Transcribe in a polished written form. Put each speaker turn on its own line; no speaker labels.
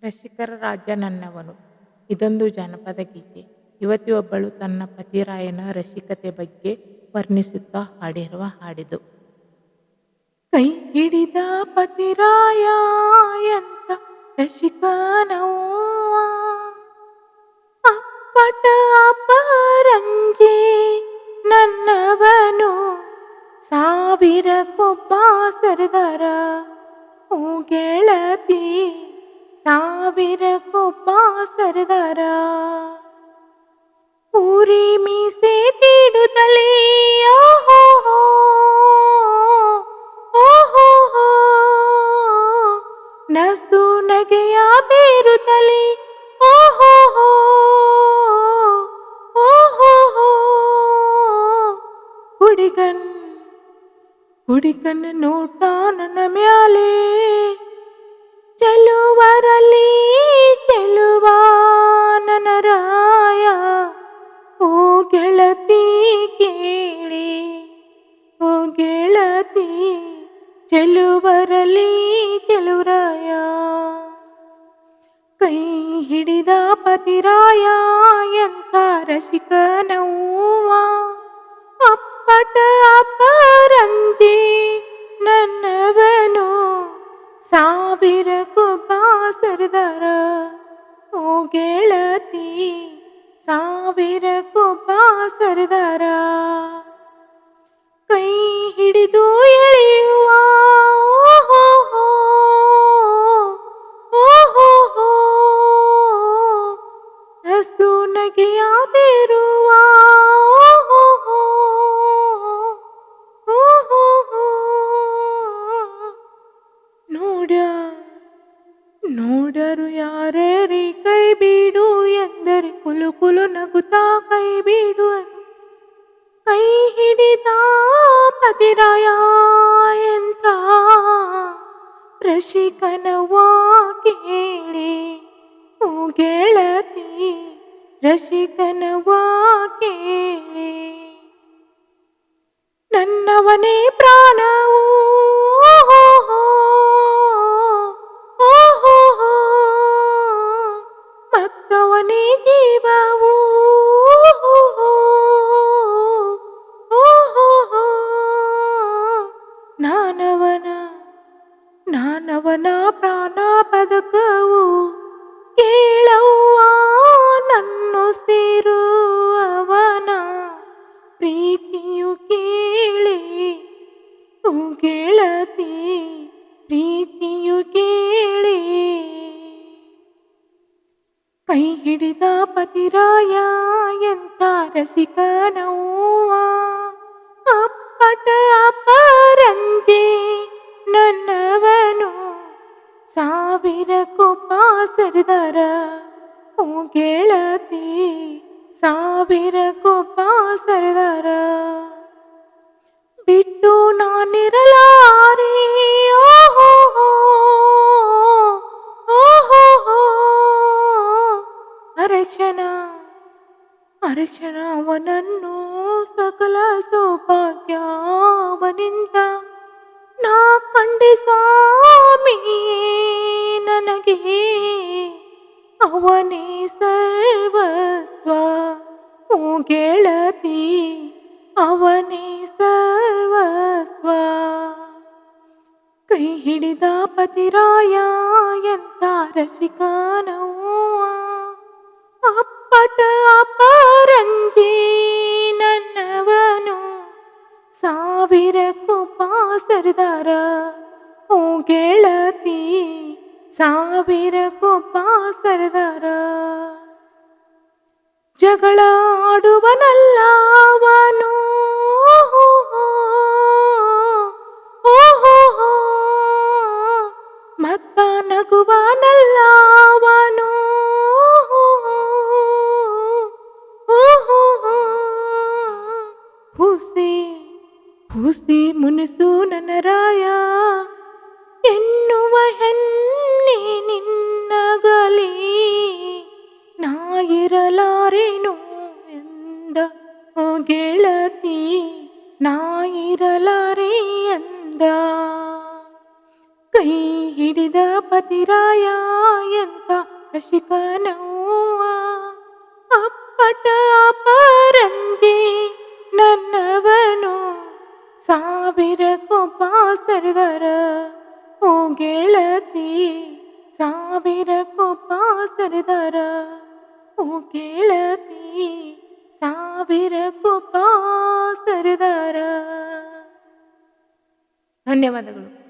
ರಸಿಕರ ರಾಜ ನನ್ನವನು. ಇದೊಂದು ಜಾನಪದ ಗೀತೆ. ಯುವತಿಯೊಬ್ಬಳು ತನ್ನ ಪತಿರಾಯನ ರಸಿಕತೆ ಬಗ್ಗೆ ವರ್ಣಿಸುತ್ತಾ ಹಾಡಿರುವ ಹಾಡಿದು. ಕೈ ಹಿಡಿದ ಪತಿರಾಯ ಎಂತ ರಸಿಕನವ್ವ, ಅಪ್ಪಟ ಅಪರಂಜಿ ನನ್ನವನು, ಸಾವಿರಕ್ಕೊಬ್ಬ ಸರ್ದಾರ ಓ ಗೆಳತಿ, ಸಾವಿರಕ್ಕೊಬ್ಬ ಸರ್ದಾರ. ಊರಿ ಮೀಸೆ ತೀಡುತ್ತಲೇ ಓಹೋ ಓಹೋ, ನಸು ನಗೆಯ ಬೀರುತ್ತಲೇ ಓಹೋ ಓಹೋ, ಹುಡುಗನ ನೋಟ ನನ್ನ ಮ್ಯಾಲೆ, ಚೆಲುವರಲ್ಲಿ ಚೆಲುವ ನನ್ನ ರಾಯ ಓ ಗೆಳತಿ ಕೇಳಿ, ಓ ಗೆಳತಿ ಚೆಲುವರಲ್ಲಿ ಚೆಲುವರಾಯ. ಕೈ ಹಿಡಿದ ಪತಿರಾಯ ಎಂತ ರಸಿಕನವ್ವ, ಅಪ್ಪಟ ಅಪರಂಜಿ ನನ್ನವನು, ಸಾವಿರಕ್ಕೊಬ್ಬ ಸರ್ದಾರ ಓ ಗೆಳತಿ, ಸಾವಿರಕ್ಕೊಬ್ಬ ಸರ್ದಾರ. ಕೈ ಹಿಡಿದು ಎಳೆಯುವ ಓಹೋ ಓಹೋ, ಹಸು ನಗೆಯ ಬೀರುವ ಓಹೋ ಓಹೋ, ನೋಡರು ಯಾರೇ ಕೈ ಬೀಡು ಎಂದರೆ ಕುಲು ಕುಲು ನಗುತ್ತಾ ಕೈ ಬೀಡು. ಕೈ ಹಿಡಿದ ಪತಿರಾಯ ಎಂತ ರಸಿಕನವ್ವ ಕೇಳಿ, ಓ ಗೆಳತಿ ರಸಿಕನವ್ವ ಕೇಳಿ. ನನ್ನವನೇ ಪ್ರಾಣವು ಓಹೋ, ಮತ್ತವನೇ ಜೀವವು ಓಹೋ, ನಾನವನ ಪ್ರಾಣ ಬದುಕವು, ಕೇಳವ್ವ ನನ್ನುಸಿರು ಅವನ ಪ್ರೀತಿಯು ಕೇಳಿ, ಓ ಗೆಳತಿ ಪ್ರೀತಿಯು ಕೇಳಿ. ಕೈ ಹಿಡಿದ ಪತಿರಾಯ ಎಂತ ರಸಿಕನವ್ವ, ಅಪ್ಪಟ ಅಪರಂಜಿ ನನ್ನವನು, ಸಾವಿರಕ್ಕೊಬ್ಬ ಸರ್ದಾರ ಓ ಗೆಳತಿ, ಸಾವಿರಕ್ಕೊಬ್ಬ ಸರ್ದಾರ. ಬಿಟ್ಟು ನಾನಿರಲಾರೆ ಓಹೋ ಓಹೋ, ಅರಕ್ಷಣ ಅವನನ್ನು ಸಕಲ ಸೌಭಾಗ್ಯವನಿಂದ ನಾ ಕಂಡೆ ಸ್ವಾಮಿ, ನನಗೆ ಅವನೇ ಸರ್ವಸ್ವ ಓ ಗೆಳತಿ, ಅವನೇ ಸರ್ವಸ್ವ. ಕೈ ಹಿಡಿದ ಪತಿರಾಯ ಎಂತ ರಸಿಕನವ್ವ, ಅಪ್ಪಟ ಅಪರಂಜಿ ನನ್ನವನು, ಸಾವಿರಕ್ಕೊಬ್ಬ ಸರ್ದಾರ ಓ ಗೆಳತಿ, ಸಾವಿರಕ್ಕೊಬ್ಬ ಸರ್ದಾರ. ಜಗಳ ಆಡುವನಲ್ಲವನು ಓಹೋ, ಮತ್ತ ನಗುವನಲ್ಲವನು ಓಹೋ, ಹುಸಿ ಮುನಿಸು ನನ್ನ ರಾಯ ಎನ್ನುವ ಹೆಣ್ಣೆ ನಿನ್ನಗಲಿ, ನಾ ಇರಲಾರೆನು ಎಂದ ಓ ಗೆಳತಿ, ನಾ ಇರಲಾರೆ ಎಂದ. ಕೈ ಹಿಡಿದ ರಘುಪತಿರಾಯ ಎಂತ ರಸಿಕನವ್ವ ಅಪ್ಪಟ ಅಪರಂಜಿ ನನ್ನವನು ಸಾವಿರ ಕೊಪ್ಪ ಸರದಾರ ಓ ಗೆಳತಿ ಸಾವಿರ ಕೊಪ್ಪ ಸರದಾರ ಓ ಗೆಳತಿ ಸಾವಿರ ಕೊಪ್ಪ ಸರದಾರ. ಧನ್ಯವಾದಗಳು.